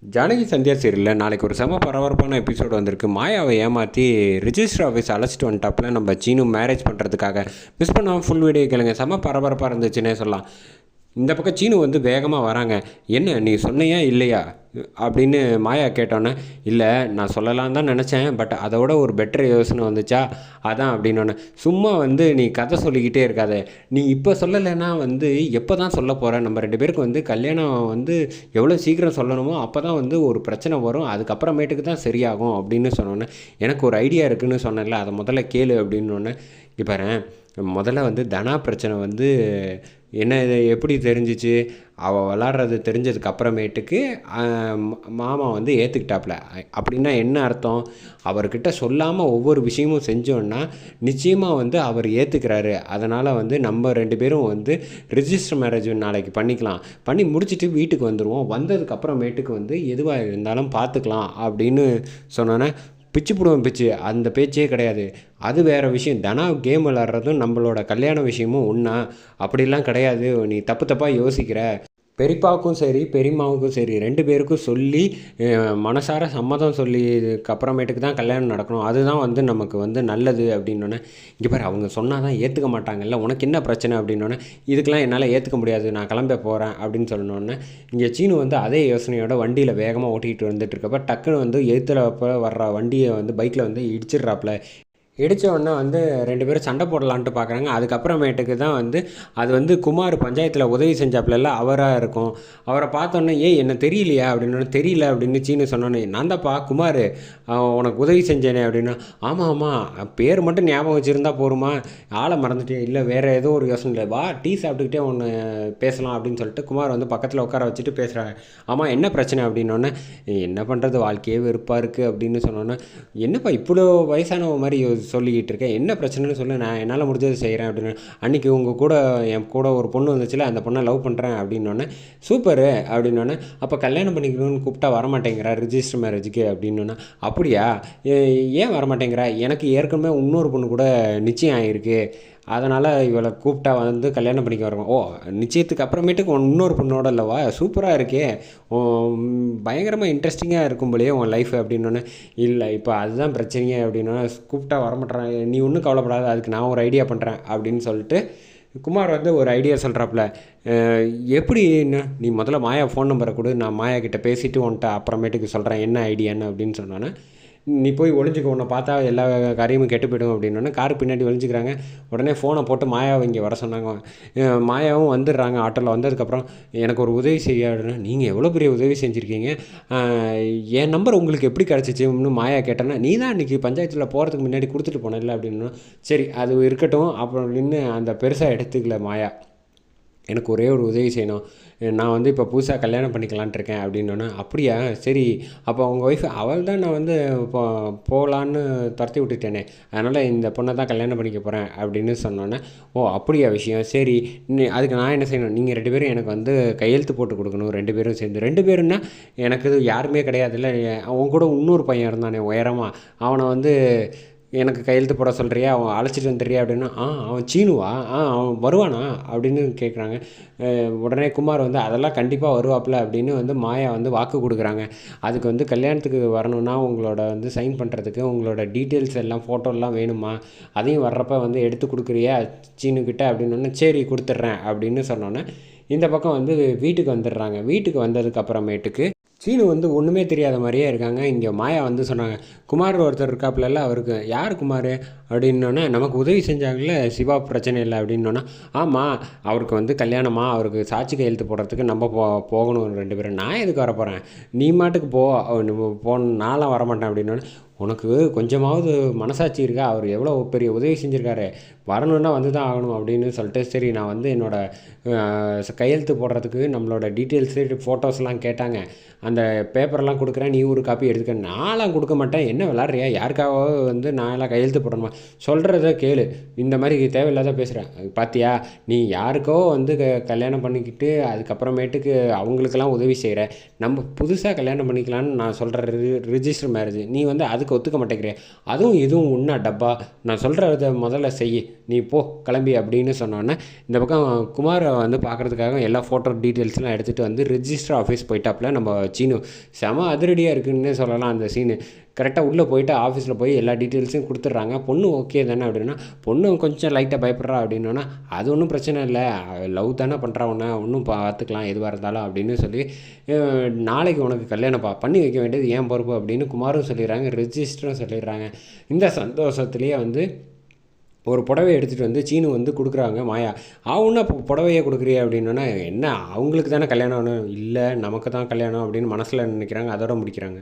ஜானகி சந்தியா சீரியலில் நாளைக்கு ஒரு செம பரபரப்பான எபிசோடு வந்திருக்கு. மாயாவை ஏமாற்றி ரிஜிஸ்டர் ஆஃபீஸ் அழைச்சிட்டு வந்துட்டாப்புல நம்ம சீனு மேரேஜ் பண்ணுறதுக்காக. மிஸ் பண்ணாமல் ஃபுல் வீடியோ கேளுங்க, செம பரபரப்பாக இருந்துச்சுன்னே சொல்லலாம். இந்த பக்கம் சீனு வந்து வேகமாக வராங்க. என்ன நீ சொன்னையா இல்லையா அப்படின்னு மாயா கேட்டோன்னே, இல்லை நான் சொல்லலான்னு தான் நினச்சேன், பட் அதோட ஒரு பெட்டர் யோசனை வந்துச்சா அதான் அப்படின்னோடனே, சும்மா வந்து நீ கதை சொல்லிக்கிட்டே இருக்காத, நீ இப்போ சொல்லலைன்னா வந்து எப்போ தான் சொல்ல போகிற, நம்ம ரெண்டு பேருக்கு வந்து கல்யாணம் வந்து எவ்வளோ சீக்கிரம் சொல்லணுமோ அப்போ தான் வந்து ஒரு பிரச்சனை வரும், அதுக்கப்புறமேட்டுக்கு தான் சரியாகும் அப்படின்னு சொன்னோன்னே, எனக்கு ஒரு ஐடியா இருக்குதுன்னு சொன்னேன்ல, அதை முதல்ல கேளு அப்படின்னோடனே, இப்போ முதல்ல வந்து தனா பிரச்சனை வந்து என்ன இது எப்படி தெரிஞ்சிச்சு, அவள் விளாட்றது தெரிஞ்சதுக்கு அப்புறமேட்டுக்கு மாமா வந்து ஏற்றுக்கிட்டாப்புல. அப்படின்னா என்ன அர்த்தம், அவர்கிட்ட சொல்லாமல் ஒவ்வொரு விஷயமும் செஞ்சோன்னா நிச்சயமாக வந்து அவர் ஏற்றுக்கிறாரு. அதனால் வந்து நம்ம ரெண்டு பேரும் வந்து ரிஜிஸ்டர் மேரேஜ் நாளைக்கு பண்ணிக்கலாம், பண்ணி முடிச்சுட்டு வீட்டுக்கு வந்துடுவோம், வந்ததுக்கப்புறமேட்டுக்கு வந்து எதுவாக இருந்தாலும் பார்த்துக்கலாம் அப்படின்னு சொன்னோன்னே, பிச்சு போடுவோம் பிச்சு, அந்த பேச்சே கிடையாது. அது வேறு விஷயம். தனா கேம் விளாட்றதும் நம்மளோட கல்யாண விஷயமும் ஒன்றா? அப்படிலாம் கிடையாது, நீ தப்பு தப்பாக யோசிக்கிற. பெரியப்பாவுக்கும் சரி பெரியம்மாவுக்கும் சரி ரெண்டு பேருக்கும் சொல்லி மனசார சம்மதம் சொல்லி இதுக்கப்புறமேட்டுக்கு தான் கல்யாணம் நடக்கணும், அதுதான் வந்து நமக்கு வந்து நல்லது அப்படின்னோடனே, இங்கே பாரு அவங்க சொன்னால் தான் ஏற்றுக்க மாட்டாங்கல்ல, உனக்கு என்ன பிரச்சனை அப்படின்னோடனே, இதுக்கெலாம் என்னால் ஏற்றுக்க முடியாது, நான் கிளம்ப போகிறேன் அப்படின்னு சொன்னோன்னே, இங்கே சீனு வந்து அதே யோசனையோட வண்டியில் வேகமாக ஓட்டிகிட்டு வந்துட்டு இருக்கப்போ டக்குன்னு வந்து எதிர்த்துல வர்ற வண்டியை வந்து பைக்கில் வந்து இடிச்சிடுறாப்புல. இடித்த உடனே வந்து ரெண்டு பேரும் சண்டை போடலான்ட்டு பார்க்குறாங்க. அதுக்கப்புறமேட்டுக்கு தான் வந்து அது வந்து குமார் பஞ்சாயத்தில் உதவி செஞ்சாப்புல அவராக இருக்கும். அவரை பார்த்தோன்னே, ஏய் என்ன தெரியலையா அப்படின்னு, தெரியல அப்படின்னு சீனு சொன்னோன்னே, நான் தான்ப்பா குமார், உனக்கு உதவி செஞ்சேனே அப்படின்னா, ஆமாம் ஆமாம் பேர் மட்டும் ஞாபகம் வச்சுருந்தா போருமா, ஆளை மறந்துட்டே, இல்லை வேறு ஏதோ ஒரு யோசனை இல்லை, வா டீ சாப்பிட்டுக்கிட்டே ஒன்று பேசலாம் அப்படின்னு சொல்லிட்டு குமார் வந்து பக்கத்தில் உட்கார வச்சுட்டு பேசுகிறாங்க. ஆமாம் என்ன பிரச்சனை அப்படின்னோடனே, என்ன பண்ணுறது வாழ்க்கையே வெறுப்பாக இருக்குது அப்படின்னு சொன்னோன்னே, என்னப்பா இவ்வளோ வயசானவ மாதிரி சொல்லிக்கிட்டு இருக்கேன், என்ன பிரச்சனைன்னு சொல்லு, நான் என்னால் முடிஞ்சது செய்கிறேன் அப்படின்னு. அன்றைக்கி உங்கள் கூட என் கூட ஒரு பொண்ணு வந்துச்சுல, அந்த பொண்ணை லவ் பண்ணுறேன் அப்படின்னோடனே, சூப்பரு அப்படின்னோடனே, அப்போ கல்யாணம் பண்ணிக்கணும்னு கூப்பிட்டா வரமாட்டேங்கிறா ரிஜிஸ்டர் மேரேஜுக்கு அப்படின்னோன்னா, அப்படியா ஏன் வரமாட்டேங்கிறா, எனக்கு ஏற்கனவே இன்னொரு பொண்ணு கூட நிச்சயம் ஆகிருக்கு, அதனால் இவளை கூப்பிட்டா வந்து கல்யாணம் பண்ணிக்க வரணும். ஓ நிச்சயத்துக்கு அப்புறமேட்டுக்கு இன்னொரு பொண்ணோட இல்லைவா, சூப்பராக இருக்கே, பயங்கரமாக இன்ட்ரெஸ்டிங்காக இருக்கும் போலையே உன் லைஃப் அப்படின்னோடனே, இல்லை இப்போ அதுதான் பிரச்சனையே அப்படின்னோடனே, கூப்பிட்டா வரமாட்டேறான், நீ ஒன்றும் கவலைப்படாத, அதுக்கு நான் ஒரு ஐடியா பண்ணுறேன் அப்படின்னு சொல்லிட்டு குமார் வந்து ஒரு ஐடியா சொல்கிறாப்புல. எப்படின்னு நீ முதல்ல மாயா ஃபோன் நம்பரை கொடு, நான் மாயா கிட்டே பேசிவிட்டு உன்ட்ட அப்புறமேட்டுக்கு சொல்கிறேன் என்ன ஐடியான்னு அப்படின்னு சொன்னோன்னே, நீ போய் ஒளிஞ்சிக்க, உன்னை பார்த்தா எல்லா காரியமும் கெட்டு போய்டும் அப்படின்னோடனே காருக்கு பின்னாடி ஒளிஞ்சிக்கிறாங்க. உடனே ஃபோனை போட்டு மாயாவை இங்கே வர சொன்னாங்க. மாயாவும் வந்துடுறாங்க. ஆட்டோவில் வந்ததுக்கப்புறம், எனக்கு ஒரு உதவி செய்ய அப்படின்னா, நீங்கள் எவ்வளோ பெரிய உதவி செஞ்சுருக்கீங்க, என் நம்பர் உங்களுக்கு எப்படி கிடச்சிச்சு இன்னும் மாயா கேட்டேன்னா, நீ தான் இன்றைக்கி பஞ்சாயத்தில் போகிறதுக்கு முன்னாடி கொடுத்துட்டு போனேன்ல அப்படின்னா, சரி அது இருக்கட்டும் அப்புறம் நின்று அந்த பெருசாக எடுத்துக்கல மாயா, எனக்கு ஒரே ஒரு உதவி செய்யணும், நான் வந்து இப்போ புதுசாக கல்யாணம் பண்ணிக்கலான்ட்டு இருக்கேன் அப்படின்னோன்னே, அப்படியா சரி, அப்போ உங்கள் ஒய்ஃப் அவள் தான் நான் வந்து இப்போ போகலான்னு துரத்தி விட்டுட்டேனே, அதனால் இந்த பொண்ணை தான் கல்யாணம் பண்ணிக்க போகிறேன் அப்படின்னு சொன்னோன்னே, ஓ அப்படியா விஷயம், சரி அதுக்கு நான் என்ன செய்யணும், நீங்கள் ரெண்டு பேரும் எனக்கு வந்து கையெழுத்து போட்டு கொடுக்கணும், ரெண்டு பேரும் சேர்ந்து, ரெண்டு பேருன்னா எனக்கு யாருமே கிடையாதுல்ல, அவன் கூட இன்னொரு பையன் இருந்தானே உயரமாக, அவனை வந்து எனக்கு கையெழுத்து போட சொல்கிறியா, அவன் அழைச்சிட்டு வந்துடுறியா அப்படின்னா, அவன் சீனுவா, அவன் வருவானா அப்படின்னு கேட்குறாங்க. உடனே குமார் வந்து அதெல்லாம் கண்டிப்பாக வருவாப்பில் அப்படின்னு வந்து மாயா வந்து வாக்கு கொடுக்குறாங்க. அதுக்கு வந்து கல்யாணத்துக்கு வரணுன்னா உங்களோட வந்து சைன் பண்ணுறதுக்கு உங்களோட டீட்டெயில்ஸ் எல்லாம் ஃபோட்டோலாம் வேணுமா, அதையும் வர்றப்ப வந்து எடுத்து கொடுக்குறியா சீனுக்கிட்ட அப்படின்னோடனே, சரி கொடுத்துட்றேன் அப்படின்னு சொன்னோன்னே, இந்த பக்கம் வந்து வீட்டுக்கு வந்துடுறாங்க. வீட்டுக்கு வந்ததுக்கு அப்புறமேட்டுக்கு சீனு வந்து ஒன்றுமே தெரியாத மாதிரியே இருக்காங்க. இங்கே மாயா வந்து சொன்னாங்க, குமார் ஒருத்தர் இருக்காப்புல, அவருக்கு யார் குமார் அப்படின்னோடனே, நமக்கு உதவி செஞ்சாங்கல்ல சிவா பிரச்சனை இல்லை அப்படின்னோன்னா, ஆமாம் அவருக்கு வந்து கல்யாணமா, அவருக்கு சாட்சி கையெழுத்து போடுறதுக்கு நம்ம போகணும் ரெண்டு பேரும், நான் எதுக்கு வர போகிறேன், நீ மாட்டுக்கு நான்லாம் வரமாட்டேன் அப்படின்னோடனே, உனக்கு கொஞ்சமாவது மனசாட்சி இருக்கா, அவர் எவ்வளோ பெரிய உதவி செஞ்சுருக்காரு, வரணுன்னா வந்து தான் ஆகணும் அப்படின்னு சொல்லிட்டு, சரி நான் வந்து என்னோடய கையெழுத்து போடுறதுக்கு நம்மளோட டீட்டெயில்ஸு ஃபோட்டோஸ்லாம் கேட்டாங்க, அந்த பேப்பர்லாம் கொடுக்குறேன், நீ ஒரு காப்பி எடுத்துக்க, நான்லாம் கொடுக்க மாட்டேன், என்ன விளாட்றியா, யாருக்காவது வந்து நான்லாம் கையெழுத்து போடணுமா, சொல்கிறத கேளு, இந்த மாதிரி தேவையில்லாத பேசுகிறேன், பார்த்தியா நீ யாருக்கோ வந்து கல்யாணம் பண்ணிக்கிட்டு அதுக்கப்புறமேட்டுக்கு அவங்களுக்கெல்லாம் உதவி செய்கிற, நம்ம புதுசாக கல்யாணம் பண்ணிக்கலான்னு நான் சொல்கிற ரிஜிஸ்டர் மேரேஜ் நீ வந்து அதுக்கு ஒத்துக்க மாட்டேங்கிறிய, அதுவும் இதுவும் உண்ணா டப்பா, நான் சொல்கிறத முதல்ல செய், நீ போ கிளம்பி அப்படின்னு சொன்னோன்னே இந்த பக்கம் குமாரை வந்து பார்க்குறதுக்காக எல்லா ஃபோட்டோ டீட்டெயில்ஸ்லாம் எடுத்துகிட்டு வந்து ரிஜிஸ்டர் ஆஃபீஸ் போயிட்டாப்புல நம்ம சீனு. செம அதிரடியாக இருக்குன்னு சொல்லலாம் அந்த சீனு. கரெக்டாக உள்ளே போயிட்டு ஆஃபீஸில் போய் எல்லா டீட்டெயில்ஸையும் கொடுத்துட்றாங்க. பொண்ணு ஓகே தானே அப்படின்னா, பொண்ணு கொஞ்சம் லைட்டாக பயப்படுறா அப்படின்னோன்னா, அது ஒன்றும் பிரச்சனை இல்லை, லவ் தானே பண்ணுறா உன்னை, ஒன்றும் பார்த்துக்கலாம் எதுவாக இருந்தாலும் அப்படின்னு சொல்லி, நாளைக்கு உனக்கு கல்யாணப்பா பண்ணி வைக்க வேண்டியது ஏன் பொறுப்பு அப்படின்னு குமாரும் சொல்லிடுறாங்க, ரிஜிஸ்டரும் சொல்லிடுறாங்க. இந்த சந்தோஷத்துலேயே வந்து ஒரு புடவையை எடுத்துகிட்டு வந்து சீனு வந்து கொடுக்குறாங்க மாயா. ஆவுன்னா இப்போ புடவையே கொடுக்குறிய அப்படின்னோன்னா, என்ன அவங்களுக்கு தானே கல்யாணம் ஆகணும், இல்லை நமக்கு தான் கல்யாணம் அப்படின்னு மனசில் நினைக்கிறாங்க. அதோட முடிக்கிறாங்க.